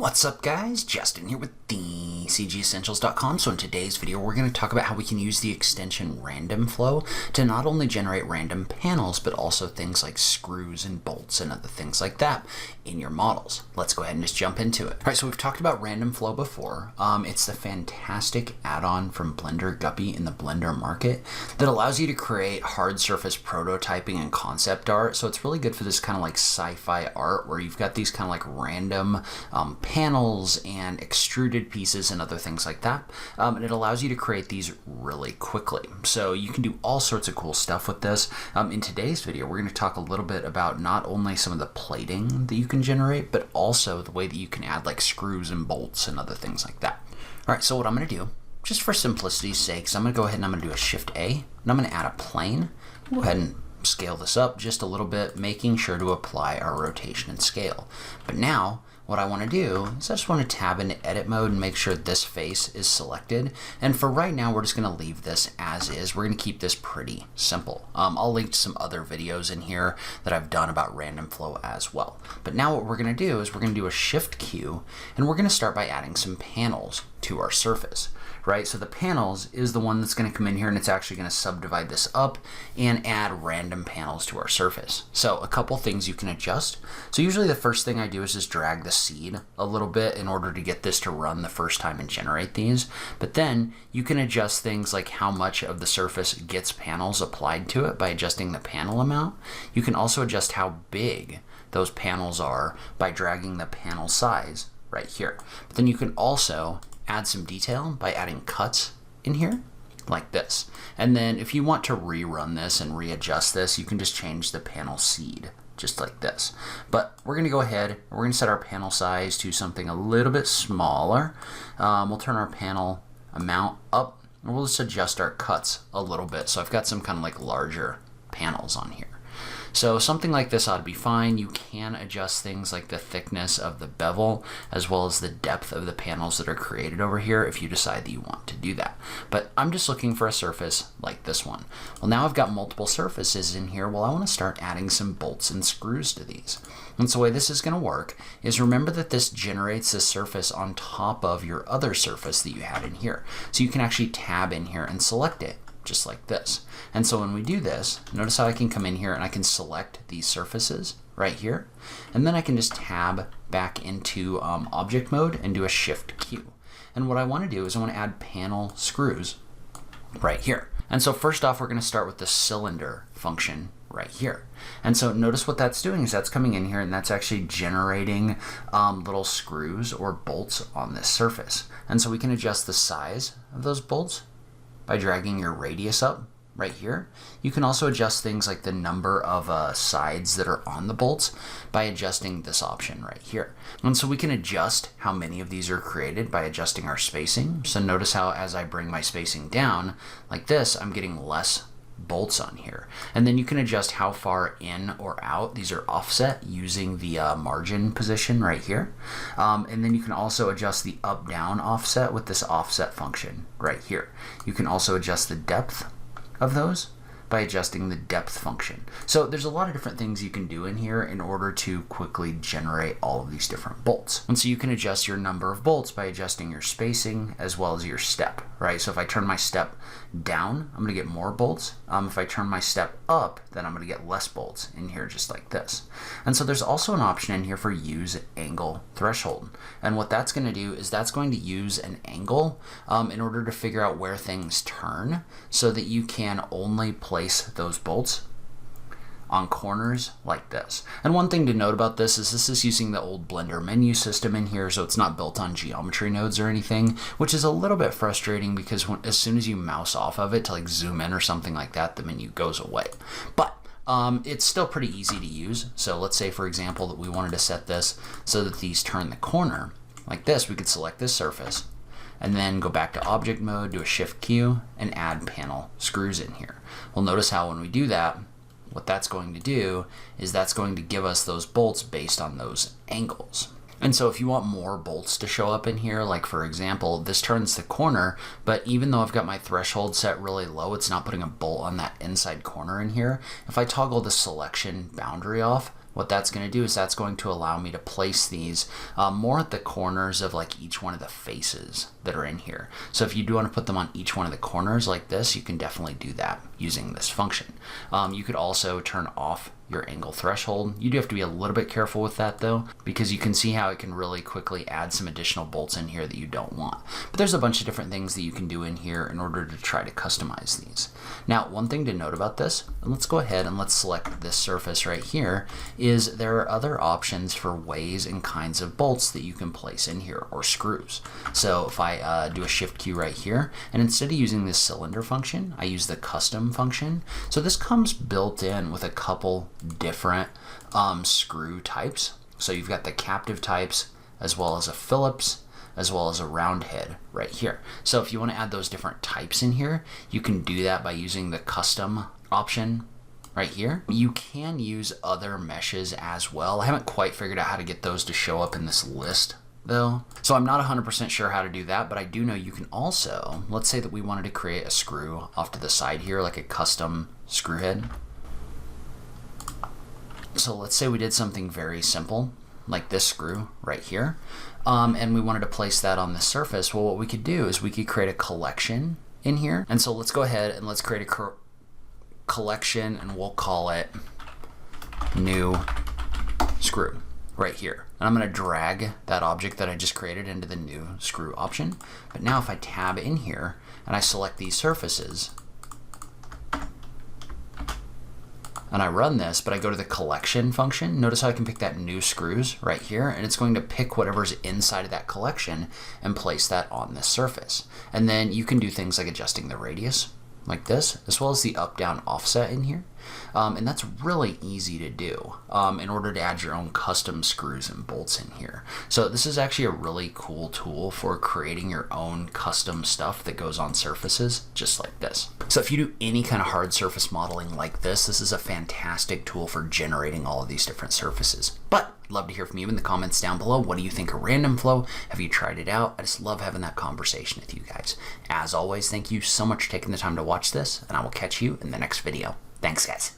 What's up guys, Justin here with the CGEssentials.com. So in today's video we're going to talk about how we can use the extension random flow to not only generate random panels but also things like screws and bolts and other things like that in your models. Let's go ahead and just jump into it. Alright, so we've talked about random flow before. It's the fantastic add-on from Blender Guppy in the Blender market that allows you to create hard surface prototyping and concept art. So it's really good for this kind of like sci-fi art where you've got these kind of like random panels and extruded pieces and other things like that. And it allows you to create these really quickly. So you can do all sorts of cool stuff with this. In today's video, we're going to talk a little bit about not only some of the plating that you can generate, but also the way that you can add like screws and bolts and other things like that. All right, so what I'm going to do, just for simplicity's sake, I'm going to go ahead and I'm going to do a Shift A, and I'm going to add a plane. Go ahead and scale this up just a little bit, making sure to apply our rotation and scale. But now, what I want to do is I just want to tab into edit mode and make sure this face is selected. And for right now, we're just going to leave this as is. We're going to keep this pretty simple. I'll link to some other videos in here that I've done about random flow as well. But now what we're going to do is we're going to do a Shift Q, and we're going to start by adding some panels to our surface. Right, so the panels is the one that's going to come in here, and it's actually going to subdivide this up and add random panels to our surface. So a couple things you can adjust. So usually the first thing I do is just drag the seed a little bit in order to get this to run the first time and generate these. But then you can adjust things like how much of the surface gets panels applied to it by adjusting the panel amount. You can also adjust how big those panels are by dragging the panel size right here. But then you can also add some detail by adding cuts in here like this. And then if you want to rerun this and readjust this, you can just change the panel seed just like this. But we're going to go ahead and we're going to set our panel size to something a little bit smaller. We'll turn our panel amount up, and we'll just adjust our cuts a little bit. So I've got some kind of like larger panels on here. So something like this ought to be fine. You can adjust things like the thickness of the bevel as well as the depth of the panels that are created over here if you decide that you want to do that. But I'm just looking for a surface like this one. Well, now I've got multiple surfaces in here. Well, I want to start adding some bolts and screws to these. And so the way this is going to work is remember that this generates a surface on top of your other surface that you had in here. So you can actually tab in here and select it just like this. And so when we do this, notice how I can come in here and I can select these surfaces right here. And then I can just tab back into object mode and do a Shift Q. And what I want to do is I want to add panel screws right here. And so first off, we're going to start with the cylinder function right here. And so notice what that's doing is that's coming in here and that's actually generating little screws or bolts on this surface. And so we can adjust the size of those bolts by dragging your radius up right here. You can also adjust things like the number of sides that are on the bolts by adjusting this option right here. And so we can adjust how many of these are created by adjusting our spacing. So notice how as I bring my spacing down like this, I'm getting less bolts on here. And then you can adjust how far in or out these are offset using the margin position right here. And then you can also adjust the up down offset with this offset function right here. You can also adjust the depth of those by adjusting the depth function. So there's a lot of different things you can do in here in order to quickly generate all of these different bolts. And so you can adjust your number of bolts by adjusting your spacing as well as your step, right? So if I turn my step down, I'm going to get more bolts. If I turn my step up, then I'm going to get less bolts in here just like this. And so there's also an option in here for use angle threshold. And what that's going to do is that's going to use an angle in order to figure out where things turn so that you can only place those bolts on corners like this. And one thing to note about this is using the old Blender menu system in here, so it's not built on geometry nodes or anything, which is a little bit frustrating because as soon as you mouse off of it to like zoom in or something like that, the menu goes away. But it's still pretty easy to use. So let's say, for example, that we wanted to set this so that these turn the corner like this. We could select this surface and then go back to object mode, do a Shift Q, and add panel screws in here. Well, notice how when we do that, what that's going to do is that's going to give us those bolts based on those angles. And so if you want more bolts to show up in here, like for example, this turns the corner, but even though I've got my threshold set really low, it's not putting a bolt on that inside corner in here. If I toggle the selection boundary off, what that's going to do is that's going to allow me to place these more at the corners of like each one of the faces that are in here. So if you do want to put them on each one of the corners like this, you can definitely do that using this function. You could also turn off your angle threshold. You do have to be a little bit careful with that though, because you can see how it can really quickly add some additional bolts in here that you don't want. But there's a bunch of different things that you can do in here in order to try to customize these. Now, one thing to note about this, and let's go ahead and let's select this surface right here, is there are other options for ways and kinds of bolts that you can place in here, or screws. So if I do a shift key right here, and instead of using this cylinder function, I use the custom function. So this comes built in with a couple different screw types. So you've got the captive types, as well as a Phillips, as well as a round head right here. So if you want to add those different types in here, you can do that by using the custom option right here. You can use other meshes as well. I haven't quite figured out how to get those to show up in this list though. So I'm not 100% sure how to do that, but I do know you can also, let's say that we wanted to create a screw off to the side here, like a custom screw head. So let's say we did something very simple, like this screw right here, and we wanted to place that on the surface. Well, what we could do is we could create a collection in here. And so let's go ahead and let's create a collection, and we'll call it new screw right here. And I'm going to drag that object that I just created into the new screw option. But now if I tab in here and I select these surfaces, and I run this, but I go to the collection function, notice how I can pick that new screws right here, and it's going to pick whatever's inside of that collection and place that on this surface. And then you can do things like adjusting the radius like this, as well as the up, down, offset in here. And that's really easy to do in order to add your own custom screws and bolts in here. So this is actually a really cool tool for creating your own custom stuff that goes on surfaces just like this. So if you do any kind of hard surface modeling like this is a fantastic tool for generating all of these different surfaces. But I'd love to hear from you in the comments down below. What do you think of random flow? Have you tried it out? I just love having that conversation with you guys. As always, thank you so much for taking the time to watch this, and I will catch you in the next video. Thanks, guys.